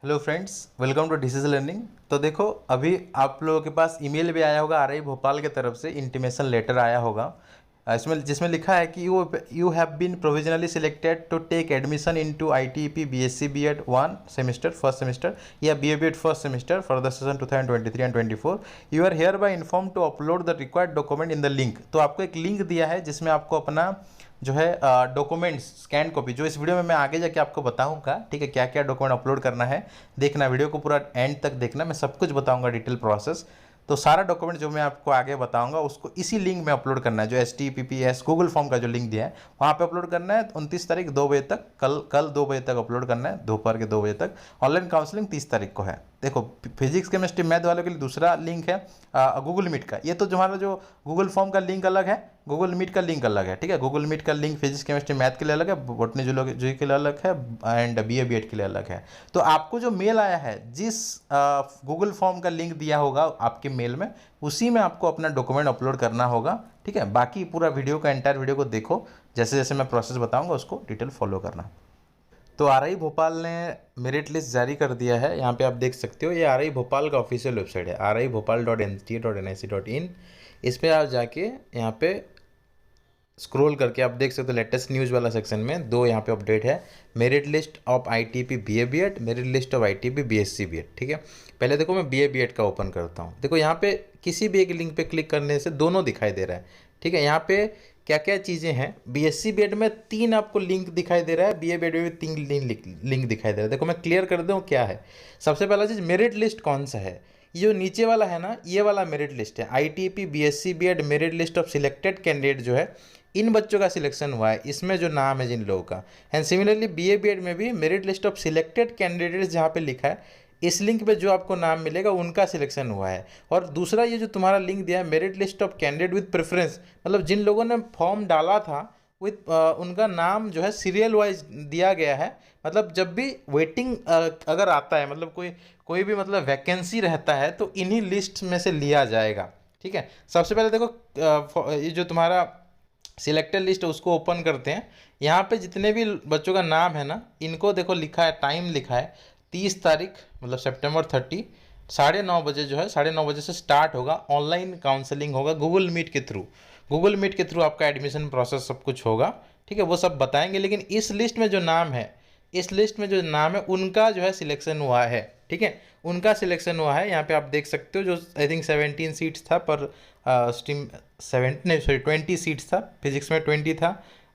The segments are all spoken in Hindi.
Hello friends, welcome to disease learning. तो देखो, अभी आप लोगों के पास ईमेल भी आया होगा, आरआई भोपाल की तरफ से इंटीमेशन लेटर आया होगा। इसमें जिसमें लिखा है कि you have been provisionally selected to take admission into ITEP BSc BEd one semester first semester या BA BEd first semester for the session 2023 and 24। You are hereby inform to upload the required document in the link. तो आपको एक लिंक दिया है जिसमें आपको अपना जो है डॉक्यूमेंट्स स्कैन कॉपी, जो इस वीडियो में मैं आगे जाके आपको बताऊंगा, ठीक है, क्या क्या डॉक्यूमेंट अपलोड करना है। देखना, वीडियो को पूरा एंड तक देखना, मैं सब कुछ बताऊंगा डिटेल प्रोसेस। तो सारा डॉक्यूमेंट जो मैं आपको आगे बताऊंगा उसको इसी लिंक में अपलोड करना है, जो HTTPS गूगल फॉर्म का जो लिंक दिया है वहाँ पे अपलोड करना है। 29 तारीख 2 बजे तक, कल 2 बजे तक अपलोड करना है, दोपहर के 2 बजे तक। ऑनलाइन काउंसलिंग 30 तारीख को है। देखो, फिजिक्स केमिस्ट्री मैथ वालों के लिए दूसरा लिंक है गूगल मीट का। ये तो हमारा जो गूगल फॉर्म का लिंक अलग है, गूगल मीट का लिंक अलग है, ठीक है। गूगल मीट का लिंक फिजिक्स केमिस्ट्री मैथ के लिए अलग है, बॉटनी जूलॉजी के लिए अलग है, एंड बीए बीएड के लिए अलग है। तो आपको जो मेल आया है, जिस गूगल फॉर्म का लिंक दिया होगा आपके मेल में, उसी में आपको अपना डॉक्यूमेंट अपलोड करना होगा, ठीक है। बाकी पूरा वीडियो का एंटायर वीडियो को देखो, जैसे जैसे मैं प्रोसेस बताऊंगा उसको डिटेल फॉलो करना। तो आरआई भोपाल ने मेरिट लिस्ट जारी कर दिया है। यहाँ पे आप देख सकते हो, ये आरआई भोपाल का ऑफिशियल वेबसाइट है, RI Bhopal.NTA.NIC.in। इस पर आप जाके यहाँ पे स्क्रॉल करके आप देख सकते हो, लेटेस्ट न्यूज़ वाला सेक्शन में दो यहाँ पे अपडेट है। Merit list of ITP BA BEd, merit list of ITP BSc BEd, ठीक है। पहले देखो, मैं बीए बीएड का ओपन करता हूँ। देखो, यहाँ पे किसी भी एक लिंक पे क्लिक करने से दोनों दिखाई दे रहा है, ठीक है। यहाँ पे क्या क्या चीज़ें हैं, बीएससी बीएड में 3 आपको लिंक दिखाई दे रहा है, बीए बीएड में भी 3 लिंक दिखाई दे रहा है। देखो, मैं क्लियर कर दूँ क्या है। सबसे पहला चीज़, मेरिट लिस्ट कौन सा है। ये जो नीचे वाला है ना, ये वाला मेरिट लिस्ट है। ITP BSc BEd merit list of selected candidate जो है, इन बच्चों का सिलेक्शन हुआ है, इसमें जो नाम है जिन लोगों का। एंड सिमिलरली बीए बीएड में भी merit list of selected candidates जहाँ पे लिखा है, इस लिंक पे जो आपको नाम मिलेगा उनका सिलेक्शन हुआ है। और दूसरा, ये जो तुम्हारा लिंक दिया है, merit list of candidate with preference, मतलब जिन लोगों ने फॉर्म डाला था विथ उनका नाम जो है सीरियल वाइज दिया गया है। मतलब जब भी वेटिंग अगर आता है, मतलब कोई भी मतलब वैकेंसी रहता है, तो इन्हीं लिस्ट में से लिया जाएगा, ठीक है। सबसे पहले देखो, ये जो तुम्हारा सिलेक्टेड लिस्ट है उसको ओपन करते हैं। यहाँ पे जितने भी बच्चों का नाम है ना, इनको देखो लिखा है, टाइम लिखा है 30 तारीख, मतलब सितंबर 30, 9:30 बजे जो है, 9:30 बजे से स्टार्ट होगा। ऑनलाइन काउंसलिंग होगा गूगल मीट के थ्रू। गूगल मीट के थ्रू आपका एडमिशन प्रोसेस सब कुछ होगा, ठीक है। वो सब बताएंगे, लेकिन इस लिस्ट में जो नाम है, इस लिस्ट में जो नाम है उनका जो है सिलेक्शन हुआ है, ठीक है। उनका सिलेक्शन हुआ है। यहाँ पे आप देख सकते हो, जो आई थिंक 17 सीट्स था पर स्ट्रीम, 7 नहीं सॉरी 20 सीट्स था। फिजिक्स में 20 था,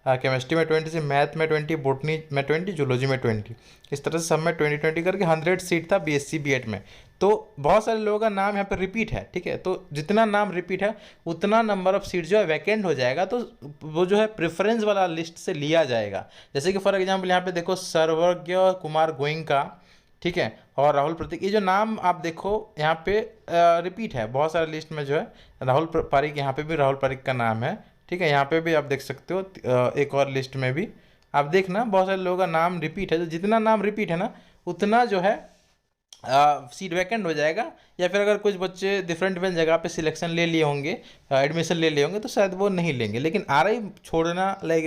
केमिस्ट्री में 20 से, मैथ में 20, बॉटनी में 20, जूलॉजी में 20, इस तरह से सब में 20 करके 100 सीट था बीएससी बीएड में। तो बहुत सारे लोगों का नाम यहाँ पे रिपीट है, ठीक है। तो जितना नाम रिपीट है उतना नंबर ऑफ सीट जो है वैकेंट हो जाएगा, तो वो जो है प्रेफरेंस वाला लिस्ट से लिया जाएगा। जैसे कि फॉर एग्जाम्पल यहाँ पे देखो, सर्वज्ञ कुमार गोइंका, ठीक है, और राहुल प्रतीक, ये जो नाम आप देखो यहाँ पे रिपीट है बहुत सारे लिस्ट में जो है। राहुल पारिक, यहाँ पे भी राहुल पारिक का नाम है, ठीक है। यहाँ पे भी आप देख सकते हो, एक और लिस्ट में भी आप देखना बहुत सारे लोगों का नाम रिपीट है। तो जितना नाम रिपीट है ना, उतना जो है सीट वैकेंट हो जाएगा। या फिर अगर कुछ बच्चे डिफरेंट डिफरेंट जगह पे सिलेक्शन ले लिए होंगे, एडमिशन ले लिए होंगे, तो शायद वो नहीं लेंगे। लेकिन आरआई छोड़ना लाइक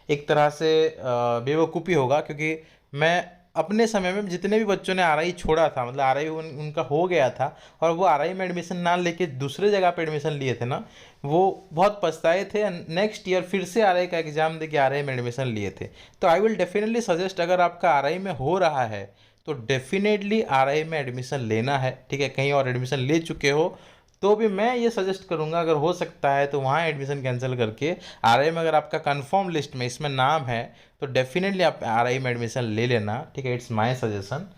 एक तरह से बेवकूफ़ी होगा, क्योंकि मैं अपने समय में जितने भी बच्चों ने आरआई छोड़ा था, मतलब आरआई उनका हो गया था और वो आरआई में एडमिशन ना लेके दूसरे जगह पे एडमिशन लिए थे ना, वो बहुत पछताए थे। नेक्स्ट ईयर फिर से आरआई का एग्जाम दे के आरआई में एडमिशन लिए थे। तो आई विल डेफिनेटली सजेस्ट, अगर आपका आरआई में हो रहा है तो डेफिनेटली आरआई में एडमिशन लेना है, ठीक है। कहीं और एडमिशन ले चुके हो तो भी मैं ये सजेस्ट करूंगा, अगर हो सकता है तो वहाँ एडमिशन कैंसिल करके आरआई में, अगर आपका कंफर्म लिस्ट में इसमें नाम है, तो डेफिनेटली आप आरआई में एडमिशन ले लेना, ठीक है। It's my suggestion.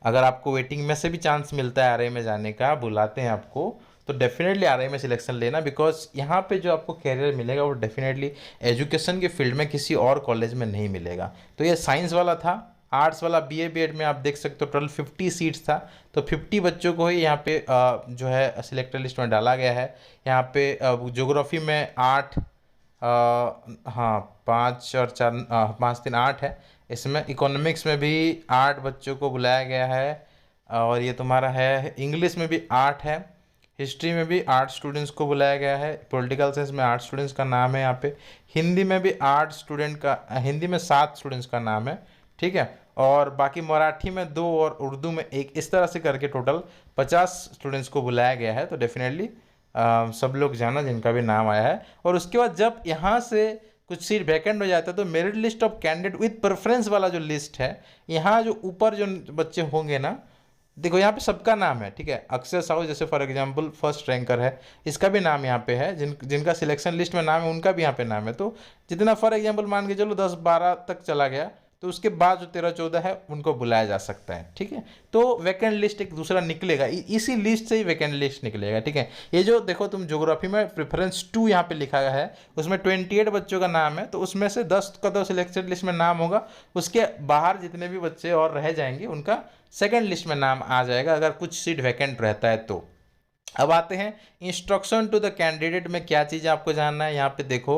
अगर आपको वेटिंग में से भी चांस मिलता है आरआई में जाने का, बुलाते हैं आपको, तो डेफिनेटली आरआई में सिलेक्शन लेना। बिकॉज यहाँ पे जो आपको कैरियर मिलेगा वो डेफिनेटली एजुकेशन के फील्ड में किसी और कॉलेज में नहीं मिलेगा। तो ये साइंस वाला था। आर्ट्स वाला बीए बीएड में आप देख सकते हो टोटल 50 सीट्स था, तो 50 बच्चों को ही यहाँ पे जो है सिलेक्टेड लिस्ट में डाला गया है। यहाँ पे ज्योग्राफी में 8, हाँ 5 और 4, 5 3 8 है। इसमें इकोनॉमिक्स में भी 8 बच्चों को बुलाया गया है। और ये तुम्हारा है, इंग्लिश में भी 8 है, हिस्ट्री में भी 8 स्टूडेंट्स को बुलाया गया है, पॉलिटिकल साइंस में 8 स्टूडेंट्स का नाम है यहाँ पे, हिंदी में भी 8 स्टूडेंट का, हिंदी में 7 स्टूडेंट्स का नाम है, ठीक है। और बाकी मराठी में 2 और उर्दू में 1, इस तरह से करके टोटल 50 स्टूडेंट्स को बुलाया गया है। तो डेफिनेटली सब लोग जाना जिनका भी नाम आया है। और उसके बाद जब यहाँ से कुछ सीट वैकेंट हो जाता है तो merit list of candidate with preference वाला जो लिस्ट है, यहाँ जो ऊपर जो बच्चे होंगे ना, देखो यहाँ पे सबका नाम है, ठीक है। अक्षय साहू जैसे फॉर एग्जांपल फर्स्ट रैंकर है, इसका भी नाम यहाँ पे है, जिनका सिलेक्शन लिस्ट में नाम है उनका भी यहाँ पे नाम है। तो जितना फॉर एग्जांपल मान के चलो 10-12 तक चला गया, तो उसके बाद जो 13-14 है उनको बुलाया जा सकता है, ठीक है। तो वैकेंट लिस्ट एक दूसरा निकलेगा, इसी लिस्ट से ही वैकेंट लिस्ट निकलेगा, ठीक है। ये जो देखो तुम ज्योग्राफी में प्रेफरेंस 2 यहाँ पे लिखा गया है, उसमें 28 बच्चों का नाम है, तो उसमें से 10 का तो सिलेक्टेड लिस्ट में नाम होगा, उसके बाहर जितने भी बच्चे और रह जाएंगे उनका सेकेंड लिस्ट में नाम आ जाएगा अगर कुछ सीट वैकेंट रहता है तो। अब आते हैं इंस्ट्रक्शन टू द कैंडिडेट में क्या चीज़ आपको जानना है। यहाँ पे देखो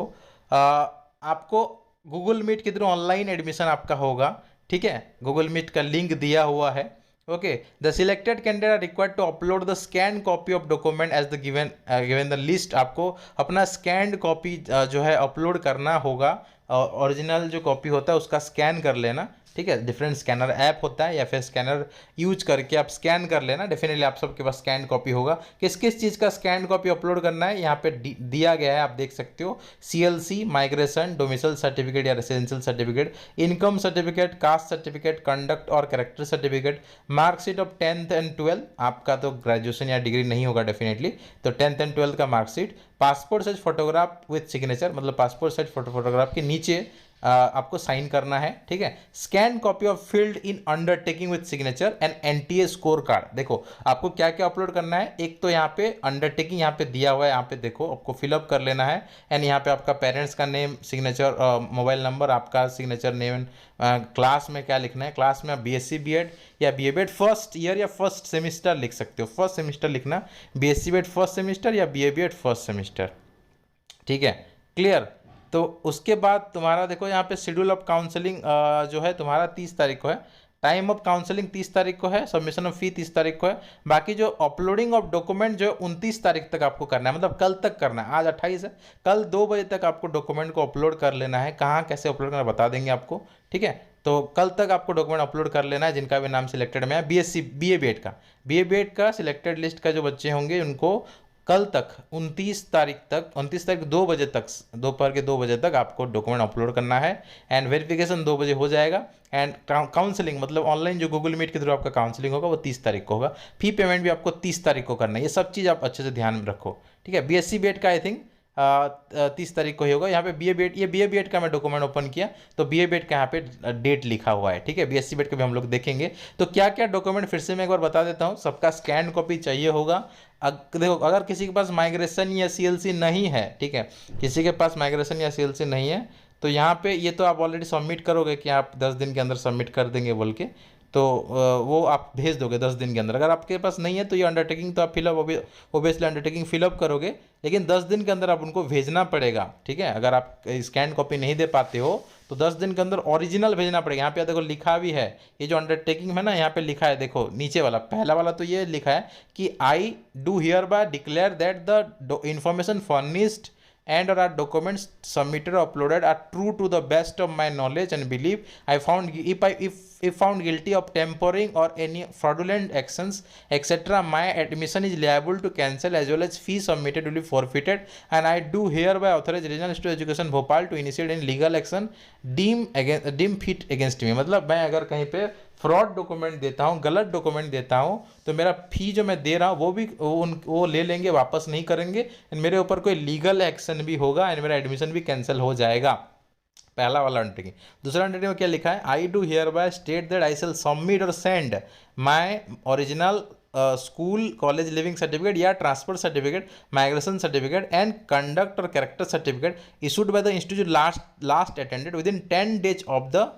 आपको गूगल मीट के थ्रू ऑनलाइन एडमिशन आपका होगा, ठीक है। गूगल मीट का लिंक दिया हुआ है। Okay, the selected candidate are required to upload the scan copy of document as the given the list. आपको अपना स्कैंड कॉपी जो है अपलोड करना होगा, ओरिजिनल जो कॉपी होता है उसका स्कैन कर लेना, ठीक है। डिफरेंट स्कैनर ऐप होता है या फिर स्कैनर यूज करके आप स्कैन कर लेना। डेफिनेटली आप सबके पास स्कैन कॉपी होगा। किस किस चीज़ का स्कैन कॉपी अपलोड करना है यहाँ पे दिया गया है, आप देख सकते हो। CLC, माइग्रेशन, डोमिसाइल सर्टिफिकेट या residential certificate, income certificate, caste certificate, conduct और character certificate, marksheet of 10th and 12th। आपका तो ग्रेजुएशन या डिग्री नहीं होगा डेफिनेटली, तो 10th and 12th का marksheet, passport size photograph with signature, मतलब पासपोर्ट साइज फोटोग्राफ के नीचे आपको साइन करना है, ठीक है। Scan copy of field in undertaking with signature and NTA score card. देखो आपको क्या क्या अपलोड करना है। एक तो यहाँ पे अंडरटेकिंग यहाँ पे दिया हुआ है, यहाँ पे देखो आपको फिलअप कर लेना है। एंड यहाँ पे आपका पेरेंट्स का नेम, सिग्नेचर, मोबाइल नंबर, आपका सिग्नेचर नेम, क्लास में क्या लिखना है। क्लास में आप BSc B.Ed या B.A.B.Ed फर्स्ट ईयर या फर्स्ट सेमिस्टर लिख सकते हो। फर्स्ट सेमिस्टर लिखना, BSc B.Ed फर्स्ट सेमिस्टर या B.A.B.Ed फर्स्ट सेमिस्टर, ठीक है। क्लियर। तो उसके बाद तुम्हारा देखो यहाँ पे शेड्यूल ऑफ काउंसलिंग जो है तुम्हारा 30 तारीख को है। टाइम ऑफ काउंसलिंग 30 तारीख को है। सबमिशन ऑफ फी 30 तारीख को है। बाकी जो अपलोडिंग ऑफ डॉक्यूमेंट जो 29 तारीख तक आपको करना है, मतलब कल तक करना है। आज 28 है, कल 2 बजे तक आपको डॉक्यूमेंट को अपलोड कर लेना है। कहाँ कैसे अपलोड करना बता देंगे आपको, ठीक है। तो कल तक आपको डॉक्यूमेंट अपलोड कर लेना है जिनका भी नाम सिलेक्टेड में है। BSc BA.B.Ed का सिलेक्टेड लिस्ट का जो बच्चे होंगे उनको कल तक 29 तारीख 2 बजे तक, दोपहर के 2 बजे तक आपको डॉक्यूमेंट अपलोड करना है। एंड वेरिफिकेशन 2 बजे हो जाएगा। एंड काउंसलिंग मतलब ऑनलाइन जो गूगल मीट के थ्रू आपका काउंसलिंग होगा वो 30 तारीख को होगा। फी पेमेंट भी आपको 30 तारीख को करना है। ये सब चीज़ आप अच्छे से ध्यान में रखो, ठीक है। BSc B.Ed का आई थिंक 30 तारीख को ही होगा। यहाँ पे BA.B.Ed, ये BA.B.Ed का मैं डॉक्यूमेंट ओपन किया तो BA.B.Ed का यहाँ पे डेट लिखा हुआ है, ठीक है। BSc B.Ed का भी हम लोग देखेंगे। तो क्या क्या डॉक्यूमेंट फिर से मैं एक बार बता देता हूँ। सबका स्कैन कॉपी चाहिए होगा। देखो अगर किसी के पास माइग्रेशन या CLC नहीं है, ठीक है, किसी के पास माइग्रेशन या CLC नहीं है तो यहाँ पे ये तो आप ऑलरेडी सबमिट करोगे कि आप 10 दिन के अंदर सबमिट कर देंगे बोल के, तो वो आप भेज दोगे 10 दिन के अंदर। अगर आपके पास नहीं है तो ये अंडरटेकिंग तो आप फिलअप ओबियसली अंडरटेकिंग फिलअप करोगे, लेकिन 10 दिन के अंदर आप उनको भेजना पड़ेगा, ठीक है। अगर आप स्कैन कॉपी नहीं दे पाते हो तो 10 दिन के अंदर ओरिजिनल भेजना पड़ेगा। यहाँ पे देखो लिखा भी है, ये जो अंडरटेकिंग है ना, यहाँ पे लिखा है, देखो नीचे वाला पहला वाला तो ये लिखा है कि आई do here bye declare that the information furnished and or are documents submitted or uploaded are true to the best of my knowledge and belief. I found if found guilty of tampering or any fraudulent actions etc., my admission is liable to cancel as well as fees submitted will be forfeited, and I do hereby authorize Regional Institute of Education Bhopal to initiate any legal action deem fit against me। मतलब मैं अगर कहीं पे फ्रॉड डॉक्यूमेंट देता हूँ, गलत डॉक्यूमेंट देता हूँ, तो मेरा फी जो मैं दे रहा हूँ वो भी वो ले लेंगे, वापस नहीं करेंगे। एंड मेरे ऊपर कोई लीगल एक्शन भी होगा एंड मेरा एडमिशन भी कैंसिल हो जाएगा। पहला वाला अंडरटेकिंग। दूसरा अंडरटेकिंग में क्या लिखा है, I do hereby state that I shall submit और send my original school college leaving certificate या transfer certificate, migration certificate and conduct और character certificate issued by the institute last attended within 10 days of the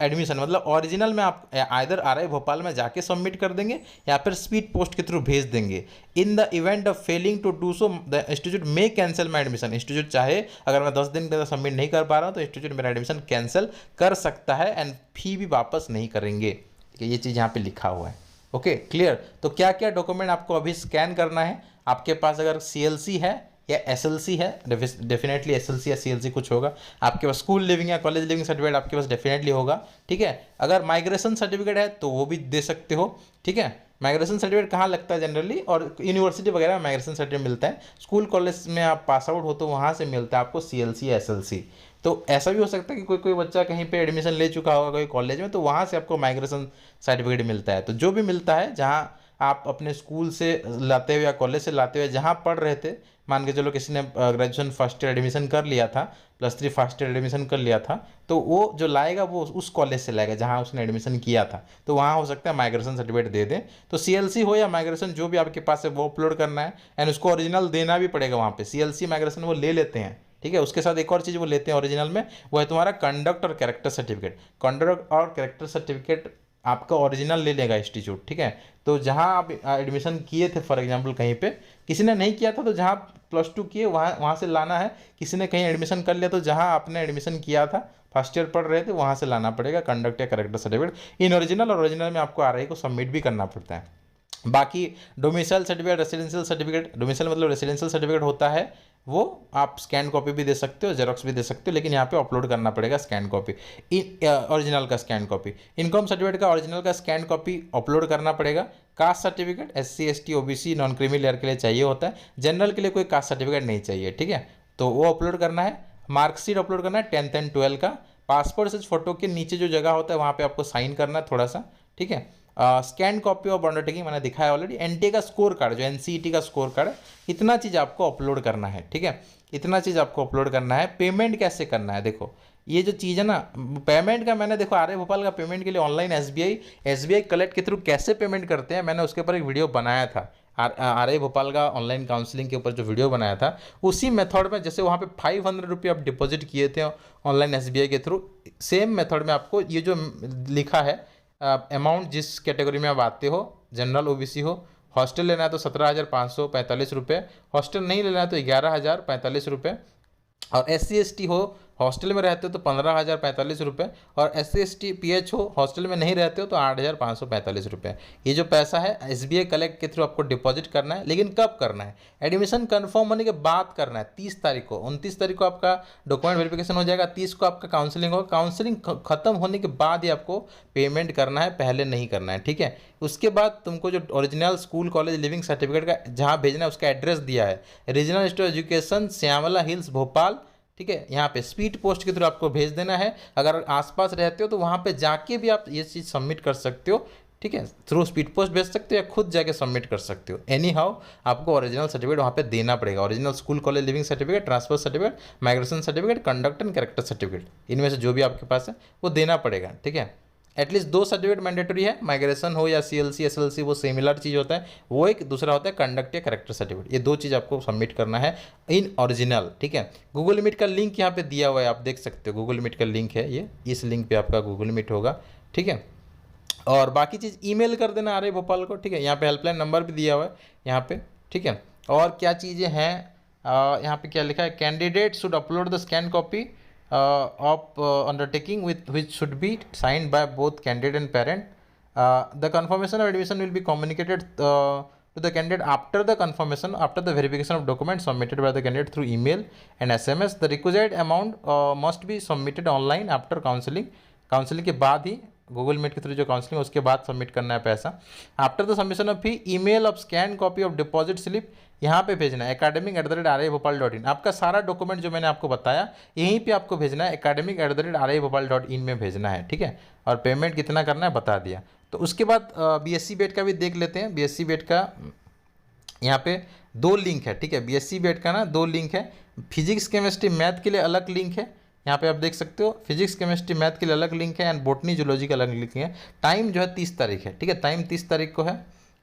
admission. मतलब ओरिजिनल में आप आइदर RI भोपाल में जाके सबमिट कर देंगे या फिर स्पीड पोस्ट के थ्रू भेज देंगे। In the event of failing to do so the institute may cancel my admission. Institute चाहे अगर मैं 10 दिन के अंदर सबमिट नहीं कर पा रहा हूँ तो इंस्टीट्यूट मेरा एडमिशन कैंसिल कर सकता है एंड फी भी वापस नहीं करेंगे। ये चीज़ यहाँ पे लिखा हुआ है। Okay clear. तो क्या क्या डॉक्यूमेंट आपको अभी स्कैन करना है। आपके पास अगर CLC है या एसएलसी है, डेफिनेटली एसएलसी या सीएलसी कुछ होगा आपके पास, स्कूल लिविंग या कॉलेज लिविंग सर्टिफिकेट आपके पास डेफिनेटली होगा, ठीक है। अगर माइग्रेशन सर्टिफिकेट है तो वो भी दे सकते हो, ठीक है। माइग्रेशन सर्टिफिकेट कहाँ लगता है जनरली, और यूनिवर्सिटी वगैरह में माइग्रेशन सर्टिफिकेट मिलता है, स्कूल कॉलेज में आप पास आउट हो तो वहाँ से मिलता है आपको सीएलसी या एसएलसी। तो ऐसा भी हो सकता है कि कोई कोई बच्चा कहीं पे एडमिशन ले चुका होगा कोई कॉलेज में, तो वहाँ से आपको माइग्रेशन सर्टिफिकेट मिलता है। तो जो भी मिलता है, जहाँ आप अपने स्कूल से लाते हुए या कॉलेज से लाते हुए जहाँ पढ़ रहे थे, मान के चलो किसी ने ग्रेजुएशन फर्स्ट ईयर एडमिशन कर लिया था, +3 फर्स्ट ईयर एडमिशन कर लिया था, तो वो जो लाएगा वो उस कॉलेज से लाएगा जहाँ उसने एडमिशन किया था, तो वहाँ हो सकता है माइग्रेशन सर्टिफिकेट दे दें। तो सीएलसी हो या माइग्रेशन जो भी आपके पास है वो अपलोड करना है, एंड उसको ओरिजिनल देना भी पड़ेगा वहाँ पे। सीएलसी माइग्रेशन वो ले लेते हैं, ठीक है। उसके साथ एक और चीज़ वो लेते हैं ओरिजिनल में, वो है तुम्हारा कंडक्ट और कैरेक्टर सर्टिफिकेट। कंडक्ट और कैरेक्टर सर्टिफिकेट आपका ओरिजिनल ले लेगा इंस्टीट्यूट, ठीक है। तो जहाँ आप एडमिशन किए थे, फॉर एग्जांपल कहीं पे किसी ने नहीं किया था तो जहाँ +2 किए वहाँ से लाना है, किसी ने कहीं एडमिशन कर लिया तो जहाँ आपने एडमिशन किया था फर्स्ट ईयर पढ़ रहे थे वहाँ से लाना पड़ेगा कंडक्ट या कैरेक्टर सर्टिफिकेट इन ओरिजिनल, और ओरिजिनल में आपको आरआई को सबमिट भी करना पड़ता है। बाकी domicile certificate, residential certificate, domicile मतलब रेसिडेंशियल सर्टिफिकेट होता है, वो आप स्कैन कॉपी भी दे सकते हो, जेरोक्स भी दे सकते हो, लेकिन यहाँ पे अपलोड करना पड़ेगा स्कैन कॉपी, ओरिजिनल का स्कैन कॉपी। इनकम सर्टिफिकेट का ओरिजिनल का स्कैन कॉपी अपलोड करना पड़ेगा। Caste certificate SC ST OBC non creamy layer के लिए चाहिए होता है, जनरल के लिए कोई कास्ट सर्टिफिकेट नहीं चाहिए, ठीक है। तो वो अपलोड करना है। मार्कशीट अपलोड करना है 10th and 12th का। पासपोर्ट साइज फोटो के नीचे जो जगह होता है वहाँ पे आपको साइन करना है थोड़ा सा, ठीक है। स्कैन कॉपी ऑफ अंडरटेकिंग मैंने दिखाया ऑलरेडी। एनटीए का स्कोर कार्ड, जो एनसीईटी का स्कोर कार्ड है, इतना चीज़ आपको अपलोड करना है, ठीक है। इतना चीज़ आपको अपलोड करना है। पेमेंट कैसे करना है, देखो ये जो चीज़ है ना, पेमेंट का मैंने देखो आरआई भोपाल का पेमेंट के लिए ऑनलाइन एसबीआई कलेक्ट के थ्रू कैसे पेमेंट करते हैं, मैंने उसके ऊपर एक वीडियो बनाया था। आरआई भोपाल का ऑनलाइन काउंसलिंग के ऊपर जो वीडियो बनाया था, उसी मेथड में जैसे वहाँ पे 500 रुपये आप डिपॉजिट किए थे ऑनलाइन एसबीआई के थ्रू, सेम मेथड में आपको ये जो लिखा है अमाउंट, जिस कैटेगरी में आप आते हो, जनरल ओबीसी हो, हॉस्टल लेना है तो 17,545 रुपये, हॉस्टल नहीं लेना है तो 11,045 रुपये, और SC ST हो, हॉस्टल में रहते हो तो 15,045 रुपये, और SC ST PH हो, हॉस्टल में नहीं रहते हो तो 8,545 रुपये। ये जो पैसा है SBI कलेक्ट के थ्रू आपको डिपॉजिट करना है, लेकिन कब करना है, एडमिशन कंफर्म होने के बाद करना है। 30 तारीख को, 29 तारीख को आपका डॉक्यूमेंट वेरिफिकेशन हो जाएगा, 30 को आपका काउंसलिंग होगा। काउंसलिंग खत्म होने के बाद ही आपको पेमेंट करना है, पहले नहीं करना है, ठीक है। उसके बाद तुमको जो original school college leaving certificate का जहाँ भेजना है उसका एड्रेस दिया है, regional institute of education Shyamla Hills Bhopal, ठीक है। यहाँ पे स्पीड पोस्ट के थ्रू आपको भेज देना है। अगर आसपास रहते हो तो वहाँ पे जाके भी आप ये चीज़ सबमिट कर सकते हो, ठीक है। थ्रू स्पीड पोस्ट भेज सकते हो या खुद जाके सबमिट कर सकते हो। एनी हाउ आपको ओरिजिनल सर्टिफिकेट वहाँ पे देना पड़ेगा, original school college leaving certificate, transfer certificate, migration certificate, conduct and character certificate, इनमें से जो भी आपके पास है वो देना पड़ेगा, ठीक है। एटलीस्ट 2 सर्टिफिकेट मैंडेटरी है, माइग्रेशन हो या CLC SLC वो सिमिलर चीज़ होता है, वो एक दूसरा होता है कंडक्ट या कैरेक्टर सर्टिफिकेट। ये 2 चीज़ आपको सबमिट करना है इन ओरिजिनल, ठीक है। गूगल मीट का लिंक यहाँ पे दिया हुआ है, आप देख सकते हो, गूगल मीट का लिंक है ये, इस लिंक पे आपका गूगल मीट होगा, ठीक है। और बाकी चीज़ ईमेल कर देना आरआई भोपाल को, ठीक है। यहाँ पे हेल्पलाइन नंबर भी दिया हुआ है यहाँ पे, ठीक है। और क्या चीज़ें हैं, यहाँ पे क्या लिखा है, candidate should upload the scan copy of undertaking with which should be signed by both candidate and parent. The confirmation of admission will be communicated to the candidate after the confirmation, after the verification of documents submitted by the candidate through email and SMS. The requisite amount must be submitted online after counseling. Counselling के बाद ही, गूगल मीट के थ्रू जो काउंसलिंग है उसके बाद सबमिट करना है पैसा। After the submission of fee, email of scan copy of deposit slip यहाँ पे भेजना है, academic@raibhopal.in। आपका सारा डॉक्यूमेंट जो मैंने आपको बताया यहीं पे आपको भेजना है, academic@raibhopal.in में भेजना है, ठीक है। और पेमेंट कितना करना है बता दिया। तो उसके बाद BSc BEd का भी देख लेते हैं। BSc BEd का यहाँ पे 2 लिंक है, ठीक है। BSc BEd का ना 2 लिंक है, फिजिक्स केमिस्ट्री मैथ के लिए अलग लिंक है, यहाँ पे आप देख सकते हो, फिजिक्स केमिस्ट्री मैथ के लिए अलग लिंक है, एंड बोटनी जूलॉजी का अलग लिंक है। टाइम जो है 30 तारीख है, ठीक है, टाइम 30 तारीख को है,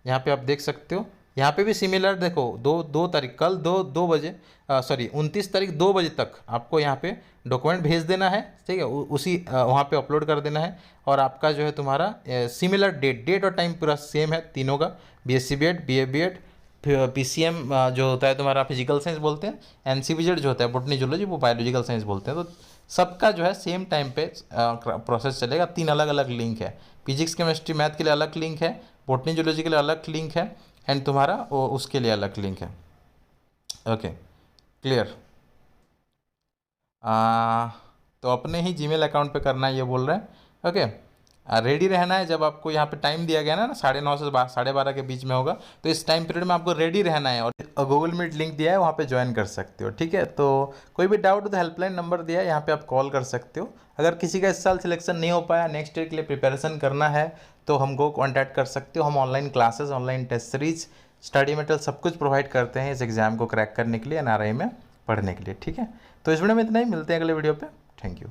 यहाँ पे आप देख सकते हो। यहाँ पे भी सिमिलर देखो, दो तारीख, कल 2 बजे, सॉरी 29 तारीख 2 बजे तक आपको यहाँ पे डॉक्यूमेंट भेज देना है, ठीक है। उसी वहाँ पे अपलोड कर देना है। और आपका जो है तुम्हारा सिमिलर डेट और टाइम पूरा सेम है तीनों का, BSc BEd, BA BEd, PCM जो होता है तुम्हारा फिजिकल साइंस बोलते हैं, NCVZ जो होता है बोटनी जूलॉजी वो बायोलॉजिकल साइंस बोलते हैं। तो सबका जो है सेम टाइम पे प्रोसेस चलेगा। 3 अलग अलग लिंक है, फिजिक्स केमिस्ट्री मैथ के लिए अलग लिंक है, बोटनी जूलॉजी के लिए अलग लिंक है, एंड तुम्हारा उसके लिए अलग लिंक है, ओके। क्लियर। तो अपने ही जीमेल अकाउंट पे करना है ये बोल रहे हैं। ओके, रेडी रहना है। जब आपको यहाँ पे टाइम दिया गया ना 9:30 से 12:30 के बीच में होगा, तो इस टाइम पीरियड में आपको रेडी रहना है। और गूगल मीट लिंक दिया है, वहाँ पे ज्वाइन कर सकते हो। ठीक है, तो कोई भी डाउट हो तो हेल्पलाइन नंबर दिया है, यहाँ पे आप कॉल कर सकते हो। अगर किसी का इस साल सिलेक्शन नहीं हो पाया, नेक्स्ट ईयर के लिए प्रिपरेशन करना है, तो हमको कॉन्टैक्ट कर सकते हो। हम online classes, online test series, study material सब कुछ प्रोवाइड करते हैं इस एग्ज़ाम को क्रैक करने के लिए, NRI में पढ़ने के लिए। ठीक है, तो इस वीडियो में इतना ही, मिलते हैं अगले वीडियो पे। Thank you.